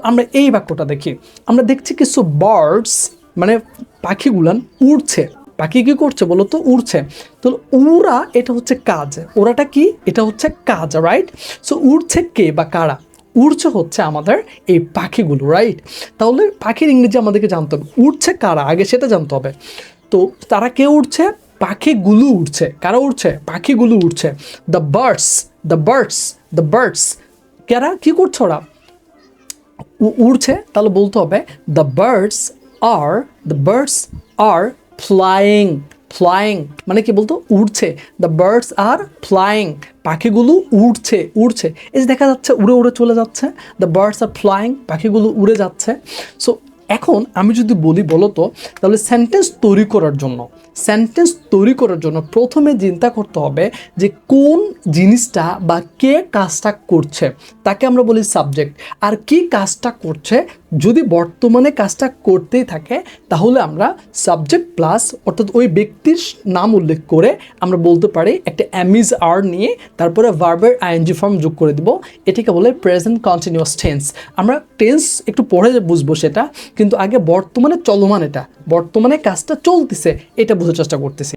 আমরা এই বাক্যটা দেখি, আমরা দেখছি কিছু বার্ডস মানে পাখিগুলান উড়ছে। পাখি কি করছে বলো তো? উড়ছে। তো উড়া এটা হচ্ছে কাজ, ওরাটা কি? এটা হচ্ছে কাজ, রাইট? সো উড়ছে কে বা কারা? উড়ছে হচ্ছে আমাদের এই পাখিগুলো, রাইট? তাহলে পাখির ইংরেজি আমাদেরকে জানতে হবে, উড়ছে কারা আগে সেটা জানতে হবে। তো তারা কে উড়ছে? পাখিগুলো উড়ছে। কারা উড়ছে? পাখিগুলো উড়ছে। The birds, the birds, the birds. কারা কি করছে? ওরা উড়ছে। তাহলে বলতে হবে the birds R, the birds are flying. Flying মানে কি বলতো? উড়ছে। দ্য বার্ডস আর ফ্লাইং, পাখিগুলো উড়ছে। উড়ছে এই যে দেখা যাচ্ছে উড়ে উড়ে চলে যাচ্ছে। দ্য বার্ডস আর ফ্লাইং, পাখিগুলো উড়ে যাচ্ছে। সো এখন আমি যদি বলি বলো তো, তাহলে সেন্টেন্স তৈরি করার জন্য, সেন্টেন্স তৈরি করার জন্য প্রথমে চিন্তা করতে হবে যে কোন জিনিসটা বা কে কাজটা করছে, তাকে আমরা বলি সাবজেক্ট। আর কি কাজটা করছে, যদি বর্তমানে কাজটা করতেই থাকে তাহলে আমরা সাবজেক্ট প্লাস অর্থাৎ ওই ব্যক্তির নাম উল্লেখ করে আমরা বলতে পারি একটা অ্যামিজ আর নিয়ে তারপরে ভার্বের আইএনজি ফর্ম যোগ করে দিব। এটিকে বলে প্রেজেন্ট কন্টিনিউয়াস টেন্স। আমরা টেন্স একটু পরে বুঝবো সেটা, কিন্তু আগে বর্তমানে চলমান, এটা বর্তমানে কাজটা চলতেছে এটা বোঝার চেষ্টা করতেছি।